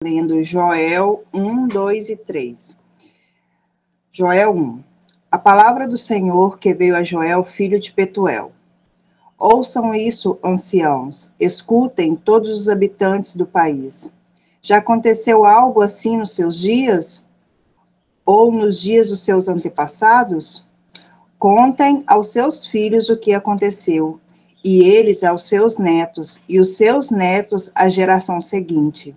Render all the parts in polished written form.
lendo Joel 1, 2 e 3. Joel 1. A palavra do Senhor que veio a Joel, filho de Petuel. Ouçam isso, anciãos, escutem todos os habitantes do país. Já aconteceu algo assim nos seus dias? Ou nos dias dos seus antepassados? Contem aos seus filhos o que aconteceu, e eles aos seus netos, e os seus netos à geração seguinte.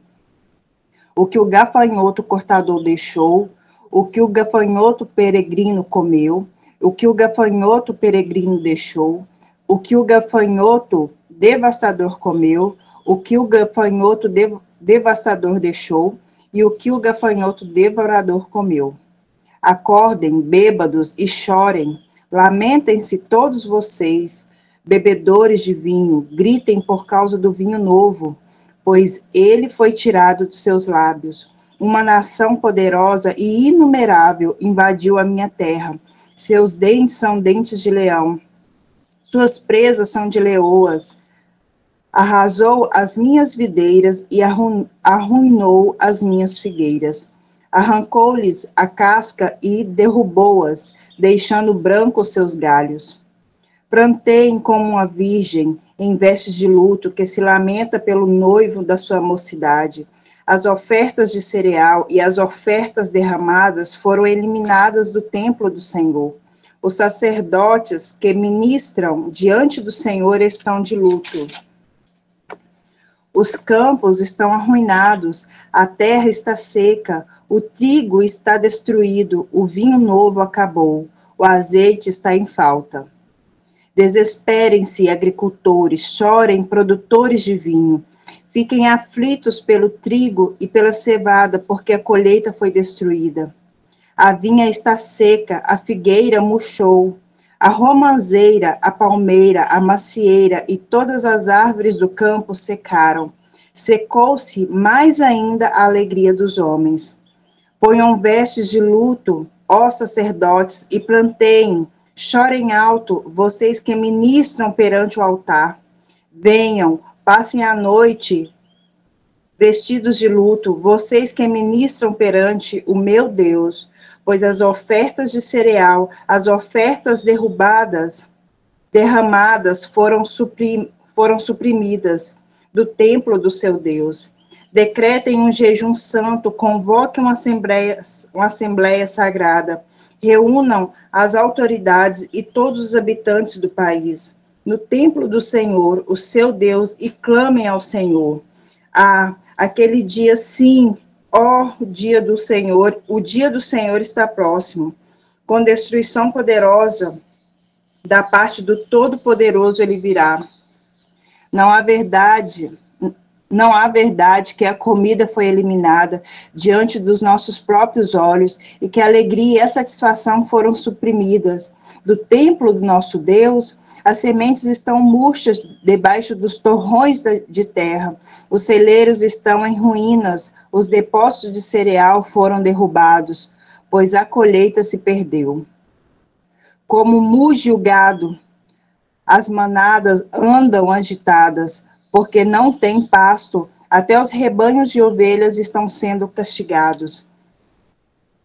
O que o gafanhoto cortador deixou, o que o gafanhoto peregrino comeu, o que o gafanhoto peregrino deixou, o que o gafanhoto devastador comeu, o que o gafanhoto devastador deixou, e o que o gafanhoto devorador comeu. Acordem, bêbados, e chorem, lamentem-se todos vocês, bebedores de vinho, gritem por causa do vinho novo, pois ele foi tirado dos seus lábios. Uma nação poderosa e inumerável invadiu a minha terra. Seus dentes são dentes de leão. Suas presas são de leoas. Arrasou as minhas videiras e arruinou as minhas figueiras. Arrancou-lhes a casca e derrubou-as, deixando brancos seus galhos. Planteiem como uma virgem em vestes de luto que se lamenta pelo noivo da sua mocidade. As ofertas de cereal e as ofertas derramadas foram eliminadas do templo do Senhor. Os sacerdotes que ministram diante do Senhor estão de luto. Os campos estão arruinados, a terra está seca, o trigo está destruído, o vinho novo acabou, o azeite está em falta. Desesperem-se, agricultores, chorem, produtores de vinho. Fiquem aflitos pelo trigo e pela cevada, porque a colheita foi destruída. A vinha está seca, a figueira murchou. A romanceira, a palmeira, a macieira e todas as árvores do campo secaram. Secou-se mais ainda a alegria dos homens. Ponham vestes de luto, ó sacerdotes, e planteiem. Chorem alto, vocês que ministram perante o altar. Venham, passem a noite vestidos de luto, vocês que ministram perante o meu Deus, pois as ofertas de cereal, as ofertas derramadas foram suprimidas do templo do seu Deus. Decretem um jejum santo, convoquem uma assembleia sagrada. Reúnam as autoridades e todos os habitantes do país no templo do Senhor, o seu Deus, e clamem ao Senhor. Ah, aquele dia sim, ó dia do Senhor, o dia do Senhor está próximo. Com destruição poderosa da parte do Todo-Poderoso ele virá. Não há verdade que a comida foi eliminada diante dos nossos próprios olhos e que a alegria e a satisfação foram suprimidas. Do templo do nosso Deus, as sementes estão murchas debaixo dos torrões de terra. Os celeiros estão em ruínas, os depósitos de cereal foram derrubados, pois a colheita se perdeu. Como muge o gado, as manadas andam agitadas, porque não tem pasto, até os rebanhos de ovelhas estão sendo castigados.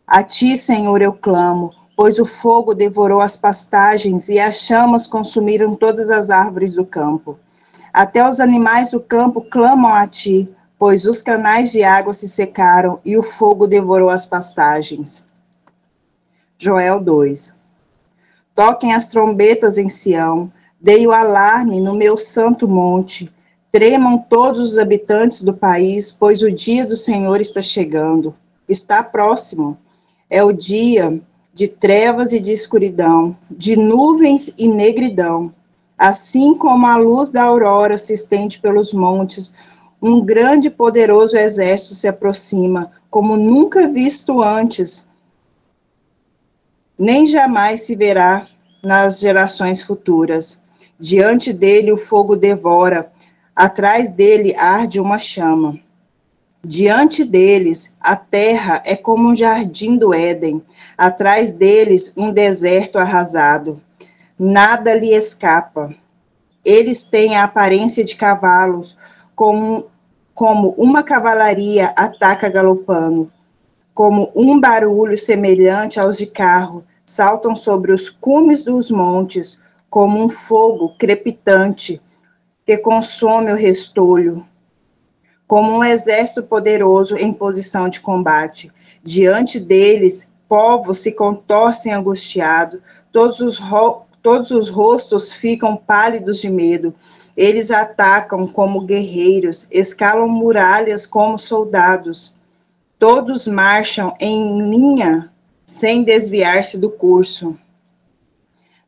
A ti, Senhor, eu clamo, pois o fogo devorou as pastagens e as chamas consumiram todas as árvores do campo. Até os animais do campo clamam a ti, pois os canais de água se secaram e o fogo devorou as pastagens. Joel 2. Toquem as trombetas em Sião, dei o alarme no meu santo monte. Tremam todos os habitantes do país, pois o dia do Senhor está chegando, está próximo. É o dia de trevas e de escuridão, de nuvens e negridão. Assim como a luz da aurora se estende pelos montes, um grande e poderoso exército se aproxima, como nunca visto antes, nem jamais se verá nas gerações futuras. Diante dele o fogo devora, atrás dele arde uma chama. Diante deles, a terra é como um jardim do Éden. Atrás deles, um deserto arrasado. Nada lhe escapa. Eles têm a aparência de cavalos, com como uma cavalaria ataca galopando, como um barulho semelhante aos de carro, saltam sobre os cumes dos montes, como um fogo crepitante que consome o restolho, como um exército poderoso em posição de combate. Diante deles, povos se contorcem angustiados, todos os rostos ficam pálidos de medo. Eles atacam como guerreiros, escalam muralhas como soldados. Todos marcham em linha, sem desviar-se do curso.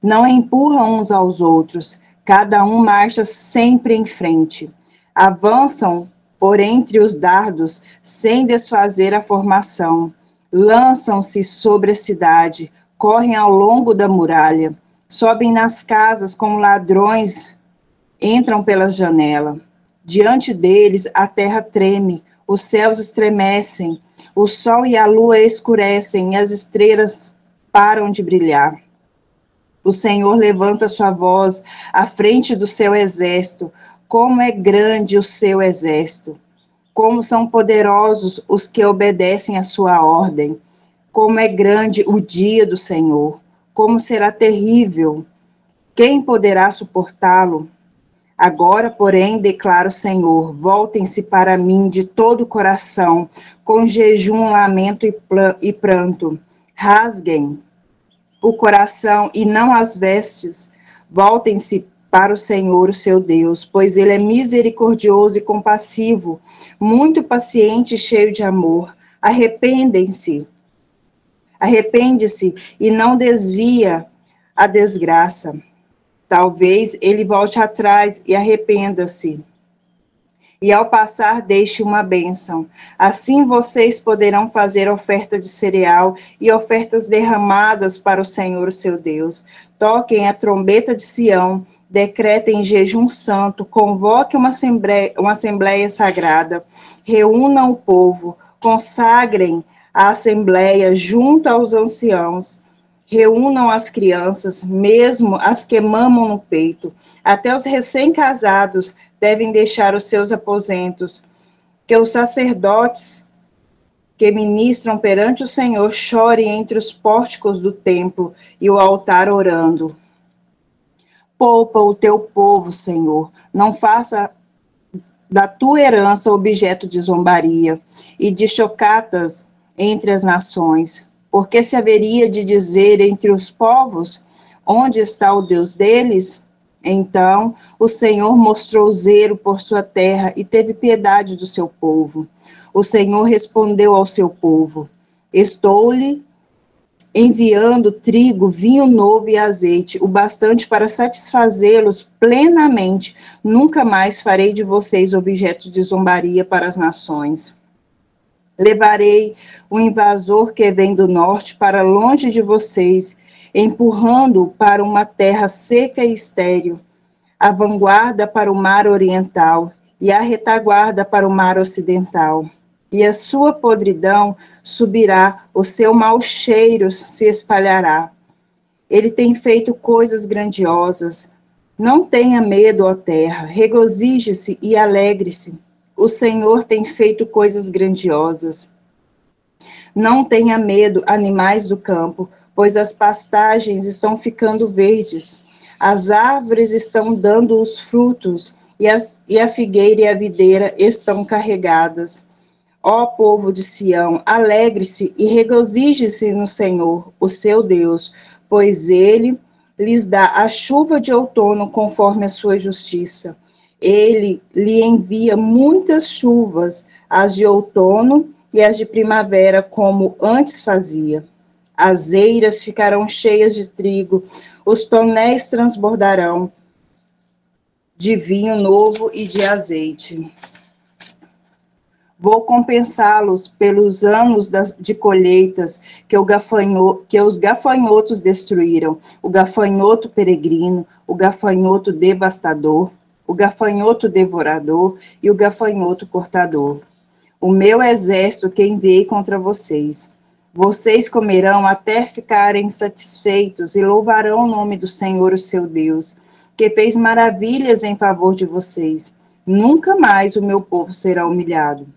Não empurram uns aos outros, cada um marcha sempre em frente. Avançam por entre os dardos, sem desfazer a formação. Lançam-se sobre a cidade, correm ao longo da muralha, sobem nas casas como ladrões, entram pelas janelas. Diante deles a terra treme, os céus estremecem, o sol e a lua escurecem e as estrelas param de brilhar. O Senhor levanta sua voz à frente do seu exército. Como é grande o seu exército! Como são poderosos os que obedecem à sua ordem! Como é grande o dia do Senhor! Como será terrível! Quem poderá suportá-lo? Agora, porém, declara o Senhor, voltem-se para mim de todo o coração, com jejum, lamento e pranto. Rasguem o coração e não as vestes. Voltem-se para o Senhor, o seu Deus, pois ele é misericordioso e compassivo, muito paciente e cheio de amor. Arrepende-se e não desvia a desgraça. Talvez ele volte atrás e arrependa-se. E ao passar, deixe uma bênção. Assim vocês poderão fazer oferta de cereal e ofertas derramadas para o Senhor, o seu Deus. Toquem a trombeta de Sião, decretem jejum santo, convoquem uma assembleia sagrada, reúnam o povo, consagrem a assembleia junto aos anciãos, reúnam as crianças, mesmo as que mamam no peito. Até os recém-casados devem deixar os seus aposentos. Que os sacerdotes que ministram perante o Senhor chorem entre os pórticos do templo e o altar orando. Poupa o teu povo, Senhor. Não faça da tua herança objeto de zombaria e de chocatas entre as nações. Porque se haveria de dizer entre os povos, onde está o Deus deles? Então o Senhor mostrou zelo por sua terra e teve piedade do seu povo. O Senhor respondeu ao seu povo: estou-lhe enviando trigo, vinho novo e azeite, o bastante para satisfazê-los plenamente. Nunca mais farei de vocês objeto de zombaria para as nações. Levarei o invasor que vem do norte para longe de vocês, empurrando-o para uma terra seca e estéril, a vanguarda para o mar oriental e a retaguarda para o mar ocidental. E a sua podridão subirá, o seu mau cheiro se espalhará. Ele tem feito coisas grandiosas. Não tenha medo, ó terra, regozije-se e alegre-se. O Senhor tem feito coisas grandiosas. Não tenha medo, animais do campo, pois as pastagens estão ficando verdes. As árvores estão dando os frutos, e a figueira e a videira estão carregadas. Ó povo de Sião, alegre-se e regozije-se no Senhor, o seu Deus, pois ele lhes dá a chuva de outono conforme a sua justiça. Ele lhe envia muitas chuvas, as de outono e as de primavera, como antes fazia. As eiras ficarão cheias de trigo, os tonéis transbordarão de vinho novo e de azeite. Vou compensá-los pelos anos de colheitas que os gafanhotos destruíram, o gafanhoto peregrino, o gafanhoto devastador, o gafanhoto devorador e o gafanhoto cortador. O meu exército que enviei contra vocês. Vocês comerão até ficarem satisfeitos e louvarão o nome do Senhor, o seu Deus, que fez maravilhas em favor de vocês. nunca mais o meu povo será humilhado.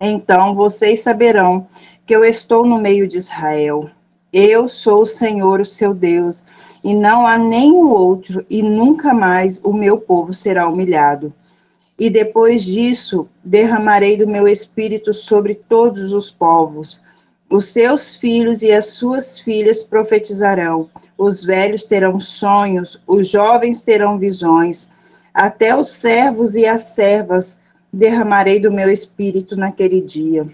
Então vocês saberão que eu estou no meio de Israel. Eu sou o Senhor, o seu Deus, e não há nenhum outro, e nunca mais o meu povo será humilhado. E depois disso, derramarei do meu espírito sobre todos os povos. Os seus filhos e as suas filhas profetizarão, os velhos terão sonhos, os jovens terão visões, até os servos e as servas derramarei do meu espírito naquele dia.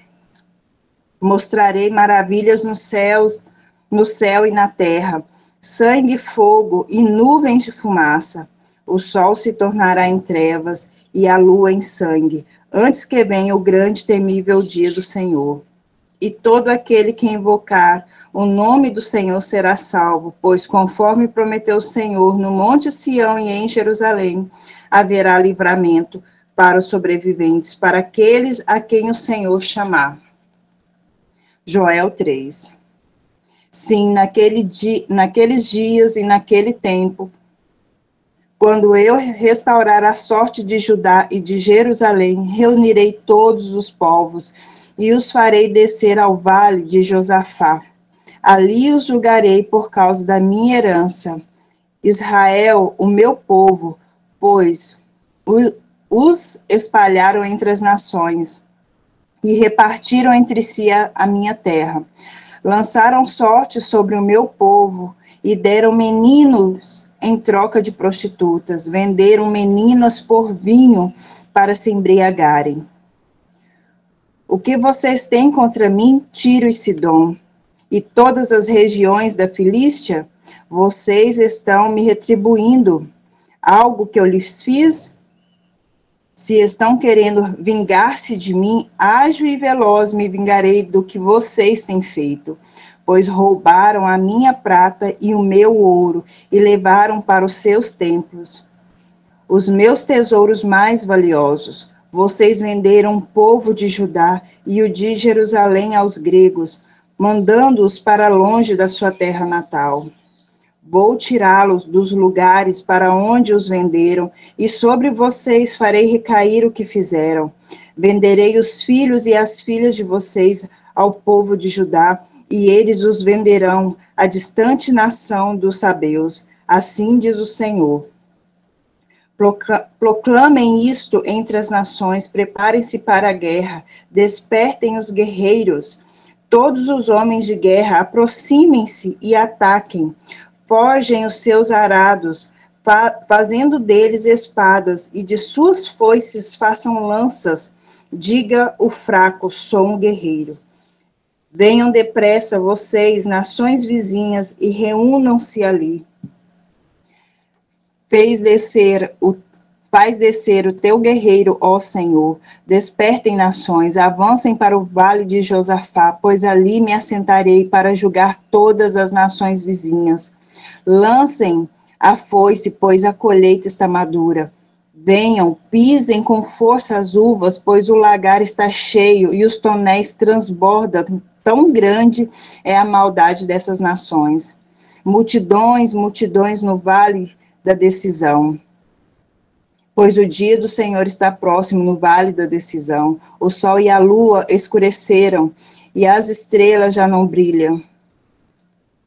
Mostrarei maravilhas nos céus, no céu e na terra, sangue e fogo e nuvens de fumaça. O sol se tornará em trevas e a lua em sangue, antes que venha o grande e temível dia do Senhor. E todo aquele que invocar o nome do Senhor será salvo, pois conforme prometeu o Senhor, no monte Sião e em Jerusalém, haverá livramento para os sobreviventes, para aqueles a quem o Senhor chamar. Joel 3. Sim, naqueles dias e naquele tempo, quando eu restaurar a sorte de Judá e de Jerusalém, reunirei todos os povos e os farei descer ao vale de Josafá. Ali os julgarei por causa da minha herança. Israel, o meu povo, pois os espalharam entre as nações e repartiram entre si a minha terra. Lançaram sorte sobre o meu povo e deram meninos em troca de prostitutas, venderam meninas por vinho para se embriagarem. O que vocês têm contra mim, Tiro e Sidom, e todas as regiões da Filístia? Vocês estão me retribuindo algo que eu lhes fiz? Se estão querendo vingar-se de mim, ágil e veloz me vingarei do que vocês têm feito, pois roubaram a minha prata e o meu ouro e levaram para os seus templos os meus tesouros mais valiosos. Vocês venderam o povo de Judá e o de Jerusalém aos gregos, mandando-os para longe da sua terra natal. Vou tirá-los dos lugares para onde os venderam, e sobre vocês farei recair o que fizeram. Venderei os filhos e as filhas de vocês ao povo de Judá, e eles os venderão à distante nação dos sabeus. Assim diz o Senhor. Proclamem isto entre as nações, preparem-se para a guerra, despertem os guerreiros. Todos os homens de guerra, aproximem-se e ataquem. Forjem os seus arados, fazendo deles espadas, e de suas foices façam lanças. Diga o fraco, sou um guerreiro. Venham depressa vocês, nações vizinhas, e reúnam-se ali. Faz descer o teu guerreiro, ó Senhor. Despertem nações, avancem para o vale de Josafá, pois ali me assentarei para julgar todas as nações vizinhas. Lancem a foice, pois a colheita está madura. Venham, pisem com força as uvas, pois o lagar está cheio e os tonéis transbordam. Tão grande é a maldade dessas nações. Multidões, multidões no vale da decisão. Pois o dia do Senhor está próximo no vale da decisão. O sol e a lua escureceram e as estrelas já não brilham.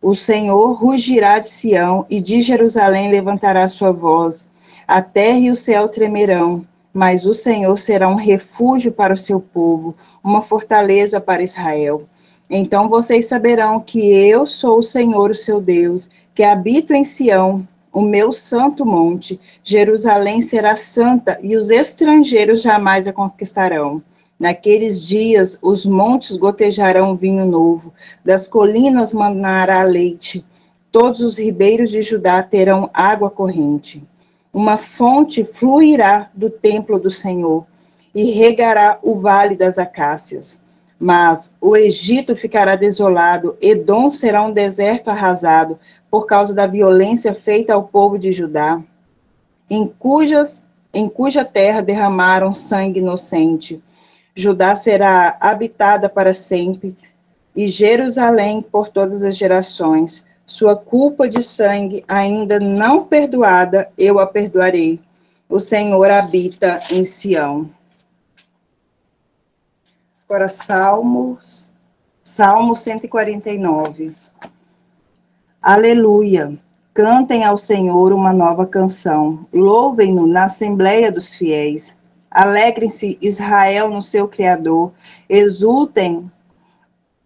O Senhor rugirá de Sião e de Jerusalém levantará sua voz. A terra e o céu tremerão, mas o Senhor será um refúgio para o seu povo, uma fortaleza para Israel. Então vocês saberão que eu sou o Senhor, o seu Deus, que habito em Sião, o meu santo monte. Jerusalém será santa e os estrangeiros jamais a conquistarão. Naqueles dias, os montes gotejarão vinho novo, das colinas manará leite, todos os ribeiros de Judá terão água corrente. Uma fonte fluirá do templo do Senhor e regará o vale das acácias. Mas o Egito ficará desolado, Edom será um deserto arrasado, por causa da violência feita ao povo de Judá, em cuja terra derramaram sangue inocente. Judá será habitada para sempre, e Jerusalém por todas as gerações. Sua culpa de sangue ainda não perdoada, eu a perdoarei. o Senhor habita em Sião. Agora, Salmo 149. Aleluia! Cantem ao Senhor uma nova canção, louvem-no na Assembleia dos Fiéis. Alegrem-se, Israel, no seu Criador, exultem,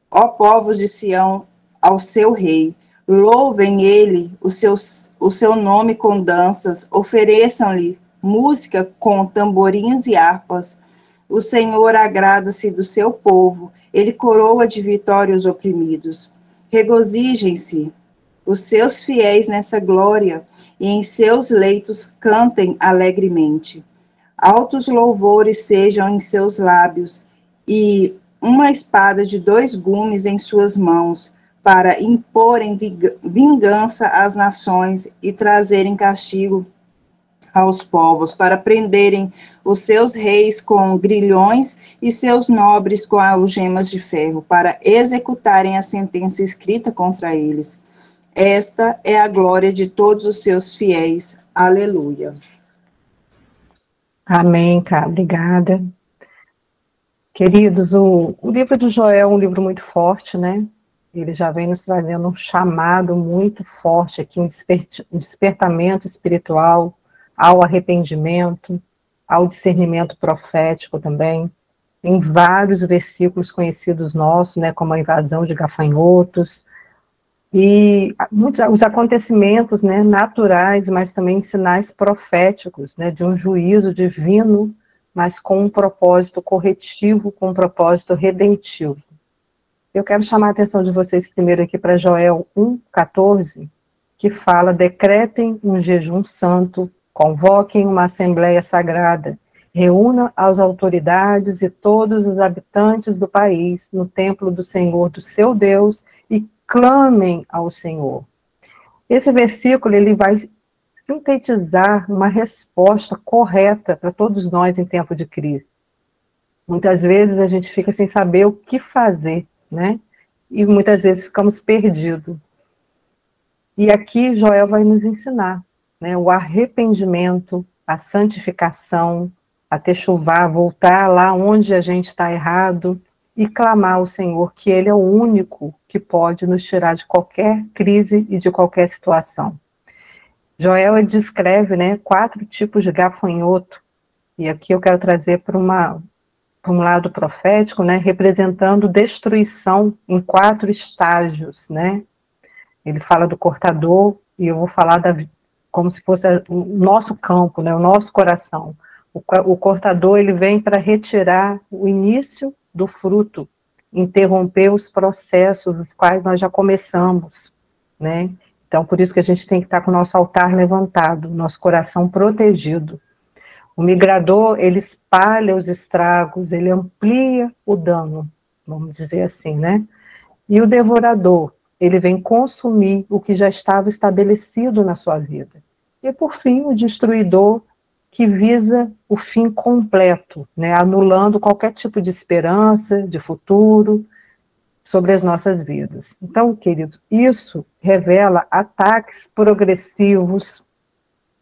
ó povos de Sião, ao seu Rei. Louvem ele, o seu nome com danças, ofereçam-lhe música com tamborins e harpas. O Senhor agrada-se do seu povo, ele coroa de vitória os oprimidos. Regozijem-se os seus fiéis nessa glória, e em seus leitos cantem alegremente. Altos louvores sejam em seus lábios, e uma espada de 2 gumes em suas mãos, para imporem vingança às nações e trazerem castigo aos povos, para prenderem os seus reis com grilhões e seus nobres com algemas de ferro, para executarem a sentença escrita contra eles. Esta é a glória de todos os seus fiéis. Aleluia. Amém, cara. Obrigada. Queridos, o livro de Joel é um livro muito forte, né? Ele já vem nos trazendo um chamado muito forte aqui, um despertamento espiritual ao arrependimento, ao discernimento profético também. Em vários versículos conhecidos nossos, né, como a invasão de gafanhotos, e os acontecimentos, né, naturais, mas também sinais proféticos, né, de um juízo divino, mas com um propósito corretivo, com um propósito redentivo. Eu quero chamar a atenção de vocês primeiro aqui para Joel 1,14, que fala: decretem um jejum santo, convoquem uma assembleia sagrada, reúnam as autoridades e todos os habitantes do país no templo do Senhor, do seu Deus, e clamem ao Senhor. Esse versículo ele vai sintetizar uma resposta correta para todos nós em tempo de crise. Muitas vezes a gente fica sem saber o que fazer, né? E muitas vezes ficamos perdidos. E aqui Joel vai nos ensinar, né, o arrependimento, a santificação, a techuvá, voltar lá onde a gente está errado e clamar ao Senhor que Ele é o único que pode nos tirar de qualquer crise e de qualquer situação. Joel descreve, né, 4 tipos de gafanhoto, e aqui eu quero trazer para um lado profético, né, representando destruição em 4 estágios, né. Ele fala do cortador, e eu vou falar como se fosse o nosso campo, né, o nosso coração. O cortador, ele vem para retirar o início do fruto, interromper os processos os quais nós já começamos, né. Então, por isso que a gente tem que estar com o nosso altar levantado, nosso coração protegido. O migrador, ele espalha os estragos, ele amplia o dano, vamos dizer assim, né? E o devorador, ele vem consumir o que já estava estabelecido na sua vida. E, por fim, o destruidor, que visa o fim completo, né? Anulando qualquer tipo de esperança, de futuro, sobre as nossas vidas. Então, queridos, isso revela ataques progressivos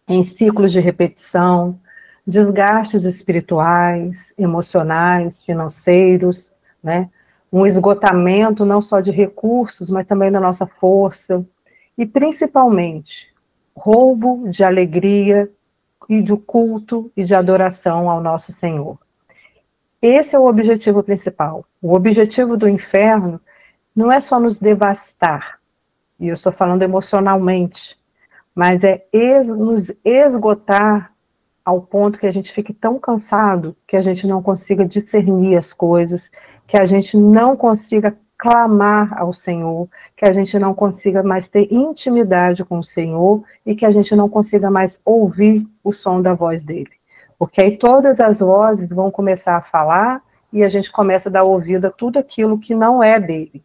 em ciclos de repetição, desgastes espirituais, emocionais, financeiros, né? Um esgotamento não só de recursos, mas também da nossa força, e principalmente roubo de alegria e de culto e de adoração ao nosso Senhor. Esse é o objetivo principal. O objetivo do inferno não é só nos devastar, e eu estou falando emocionalmente, mas é nos esgotar ao ponto que a gente fique tão cansado que a gente não consiga discernir as coisas, que a gente não consiga clamar ao Senhor, que a gente não consiga mais ter intimidade com o Senhor e que a gente não consiga mais ouvir o som da voz dele. Porque aí todas as vozes vão começar a falar e a gente começa a dar ouvido a tudo aquilo que não é dele.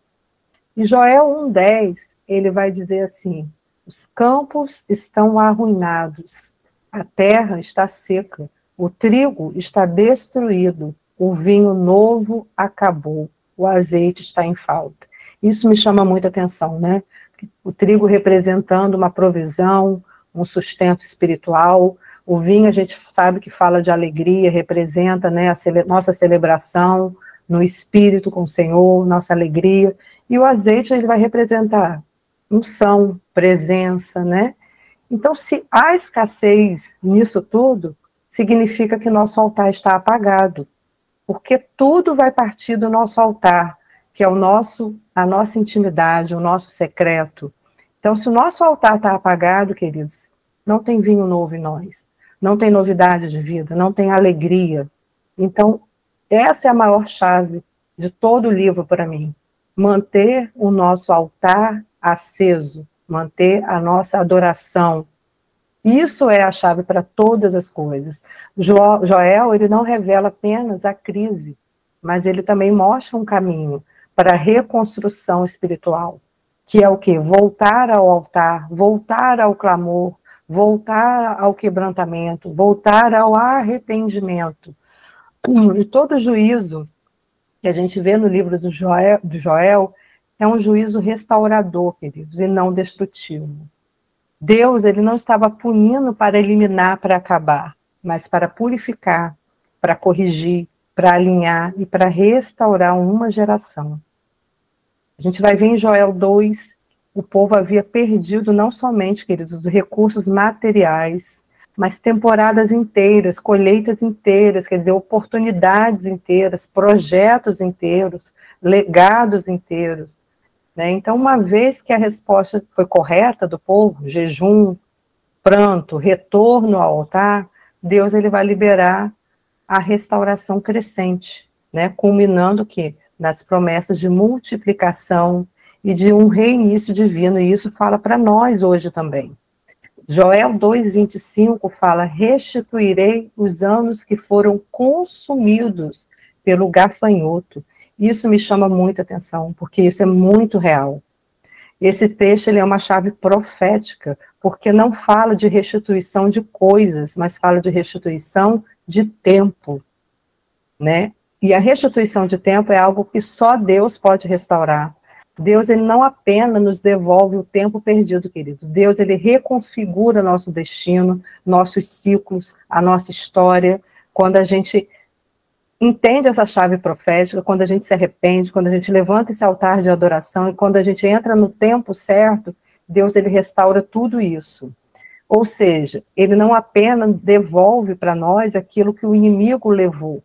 E Joel 1,10, ele vai dizer assim: os campos estão arruinados, a terra está seca, o trigo está destruído, o vinho novo acabou, o azeite está em falta. Isso me chama muita atenção, né? O trigo representando uma provisão, um sustento espiritual, O vinho a gente sabe que fala de alegria, representa, né, nossa celebração no espírito com o Senhor, nossa alegria. E o azeite ele vai representar unção, presença, né? Então, se há escassez nisso tudo, significa que nosso altar está apagado, porque tudo vai partir do nosso altar, que é a nossa intimidade, o nosso secreto. Então, se o nosso altar está apagado, queridos, não tem vinho novo em nós, não tem novidade de vida, não tem alegria. Então, essa é a maior chave de todo o livro para mim. Manter o nosso altar aceso, manter a nossa adoração. Isso é a chave para todas as coisas. Joel, ele não revela apenas a crise, mas ele também mostra um caminho para a reconstrução espiritual, que é o quê? Voltar ao altar, voltar ao clamor, voltar ao quebrantamento, voltar ao arrependimento. E todo juízo que a gente vê no livro do Joel é um juízo restaurador, queridos, e não destrutivo. Deus, ele não estava punindo para eliminar, para acabar, mas para purificar, para corrigir, para alinhar e para restaurar uma geração. A gente vai ver em Joel 2, o povo havia perdido não somente, queridos, os recursos materiais, mas temporadas inteiras, colheitas inteiras, quer dizer, oportunidades inteiras, projetos inteiros, legados inteiros. Né? Então, uma vez que a resposta foi correta do povo, jejum, pranto, retorno ao altar, Deus ele vai liberar a restauração crescente, né? Culminando o quê? Nas promessas de multiplicação e de um reinício divino, e isso fala para nós hoje também. Joel 2,25 fala, restituirei os anos que foram consumidos pelo gafanhoto. Isso me chama muita atenção, porque isso é muito real. Esse texto ele é uma chave profética, porque não fala de restituição de coisas, mas fala de restituição de tempo, né? E a restituição de tempo é algo que só Deus pode restaurar. Deus ele não apenas nos devolve o tempo perdido, queridos. Deus ele reconfigura nosso destino, nossos ciclos, a nossa história, quando a gente entende essa chave profética, quando a gente se arrepende, quando a gente levanta esse altar de adoração e quando a gente entra no tempo certo, Deus ele restaura tudo isso. Ou seja, ele não apenas devolve para nós aquilo que o inimigo levou,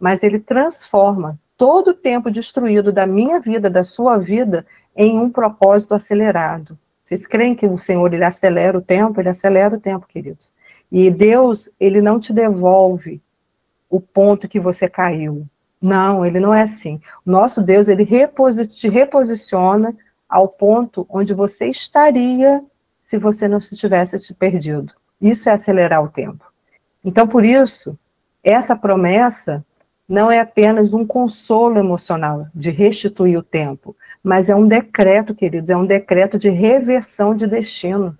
mas ele transforma todo o tempo destruído da minha vida, da sua vida, em um propósito acelerado. Vocês creem que o Senhor ele acelera o tempo? Ele acelera o tempo, queridos. E Deus, ele não te devolve o ponto que você caiu. Não, ele não é assim. O nosso Deus, ele te reposiciona ao ponto onde você estaria se você não se tivesse te perdido. Isso é acelerar o tempo. Então, por isso, essa promessa não é apenas um consolo emocional de restituir o tempo, mas é um decreto, queridos, é um decreto de reversão de destino.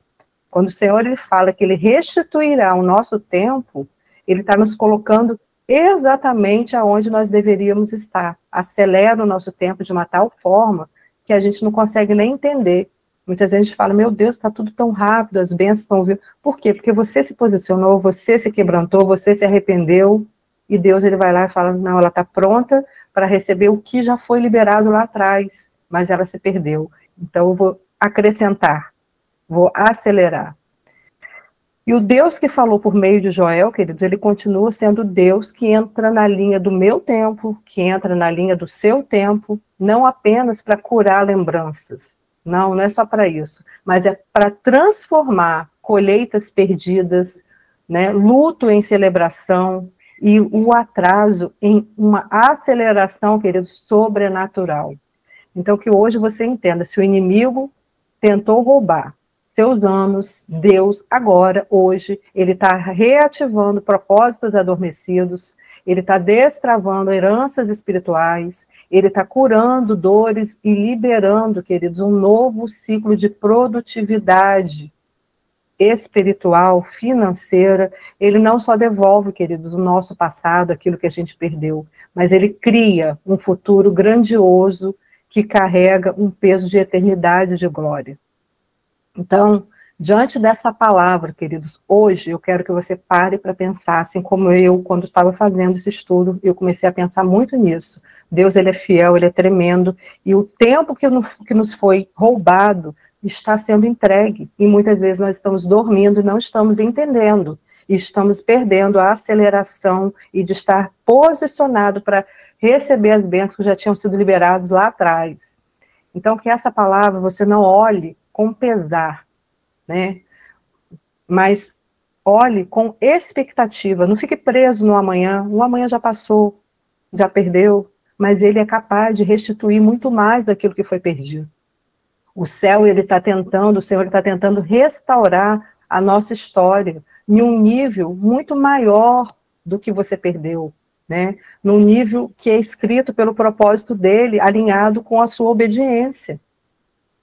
Quando o Senhor ele fala que ele restituirá o nosso tempo, ele está nos colocando exatamente aonde nós deveríamos estar. Acelera o nosso tempo de uma tal forma que a gente não consegue nem entender. Muitas vezes a gente fala, meu Deus, está tudo tão rápido, as bênçãos estão vindo. Por quê? Porque você se posicionou, você se quebrantou, você se arrependeu, e Deus ele vai lá e fala, não, ela está pronta para receber o que já foi liberado lá atrás, mas ela se perdeu. Então eu vou acrescentar, vou acelerar. E o Deus que falou por meio de Joel, queridos, ele continua sendo Deus que entra na linha do meu tempo, que entra na linha do seu tempo, não apenas para curar lembranças. Não, não é só para isso, mas é para transformar colheitas perdidas, né, luto em celebração e o atraso em uma aceleração, queridos, sobrenatural. Então que hoje você entenda, se o inimigo tentou roubar seus anos, Deus, agora, hoje, ele está reativando propósitos adormecidos, ele está destravando heranças espirituais, ele está curando dores e liberando, queridos, um novo ciclo de produtividade espiritual, financeira. Ele não só devolve, queridos, o nosso passado, aquilo que a gente perdeu, mas ele cria um futuro grandioso que carrega um peso de eternidade de glória. Então, Diante dessa palavra, queridos, hoje eu quero que você pare para pensar, assim como eu, quando estava fazendo esse estudo, eu comecei a pensar muito nisso. Deus, ele é fiel, ele é tremendo, e o tempo que nos foi roubado está sendo entregue, e muitas vezes nós estamos dormindo e não estamos entendendo, e estamos perdendo a aceleração e de estar posicionado para receber as bênçãos que já tinham sido liberadas lá atrás. Então, que essa palavra você não olhe com pesar, né? Mas olhe com expectativa, não fique preso no amanhã. O amanhã já passou, já perdeu, mas ele é capaz de restituir muito mais daquilo que foi perdido. O Senhor está tentando restaurar a nossa história em um nível muito maior do que você perdeu, né? Num nível que é escrito pelo propósito dele, alinhado com a sua obediência.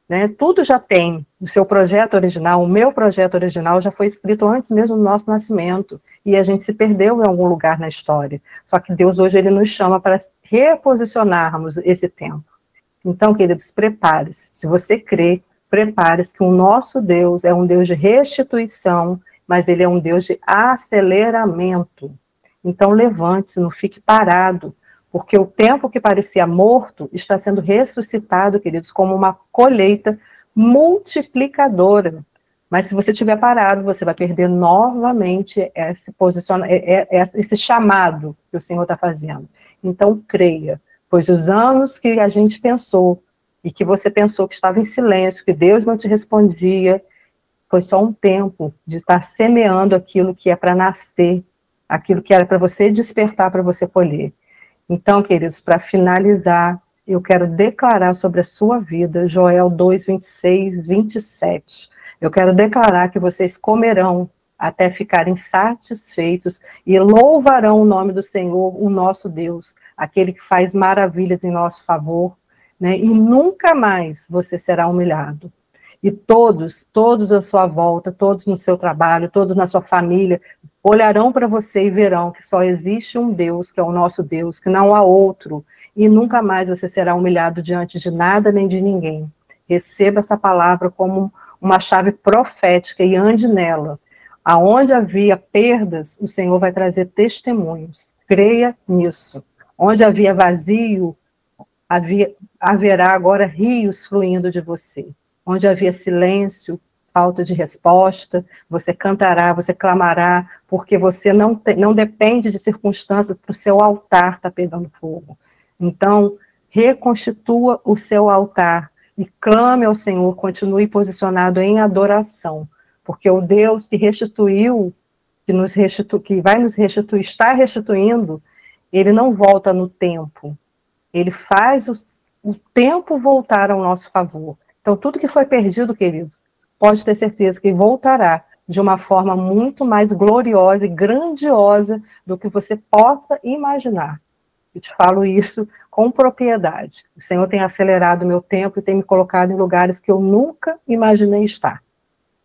Né? Tudo já tem o seu projeto original, o meu projeto original já foi escrito antes mesmo do nosso nascimento, e a gente se perdeu em algum lugar na história. Só que Deus hoje ele nos chama para reposicionarmos esse tempo. Então, queridos, prepare-se. Se você crê, prepare-se que o nosso Deus é um Deus de restituição, mas ele é um Deus de aceleramento. Então, levante-se, não fique parado, porque o tempo que parecia morto está sendo ressuscitado, queridos, como uma colheita multiplicadora. Mas se você estiver parado, você vai perder novamente esse chamado que o Senhor está fazendo. Então, creia, pois os anos que a gente pensou, e que você pensou que estava em silêncio, que Deus não te respondia, foi só um tempo de estar semeando aquilo que é para nascer, aquilo que era para você despertar, para você colher. Então, queridos, para finalizar, eu quero declarar sobre a sua vida, Joel 2, 26, 27. Eu quero declarar que vocês comerão até ficarem satisfeitos e louvarão o nome do Senhor, o nosso Deus, aquele que faz maravilhas em nosso favor, né? E nunca mais você será humilhado. E todos à sua volta, todos no seu trabalho, todos na sua família, olharão para você e verão que só existe um Deus, que é o nosso Deus, que não há outro, e nunca mais você será humilhado diante de nada nem de ninguém. Receba essa palavra como uma chave profética e ande nela. Aonde havia perdas, o Senhor vai trazer testemunhos. Creia nisso. Onde havia vazio, haverá agora rios fluindo de você. Onde havia silêncio, falta de resposta, você cantará, você clamará, porque você não depende de circunstâncias para o seu altar estar pegando fogo. Então, reconstitua o seu altar e clame ao Senhor, continue posicionado em adoração, porque o Deus que restituiu, que vai nos restituir, está restituindo, ele não volta no tempo, ele faz o tempo voltar ao nosso favor. Então, tudo que foi perdido, queridos, pode ter certeza que voltará de uma forma muito mais gloriosa e grandiosa do que você possa imaginar. Eu te falo isso com propriedade. O Senhor tem acelerado o meu tempo e tem me colocado em lugares que eu nunca imaginei estar.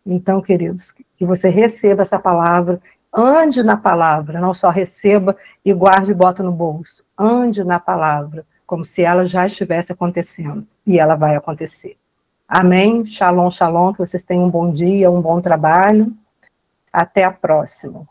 Então, queridos, que você receba essa palavra, ande na palavra, não só receba e guarde e bota no bolso. Ande na palavra, como se ela já estivesse acontecendo. E ela vai acontecer. Amém? Shalom, shalom, que vocês tenham um bom dia, um bom trabalho. Até a próxima.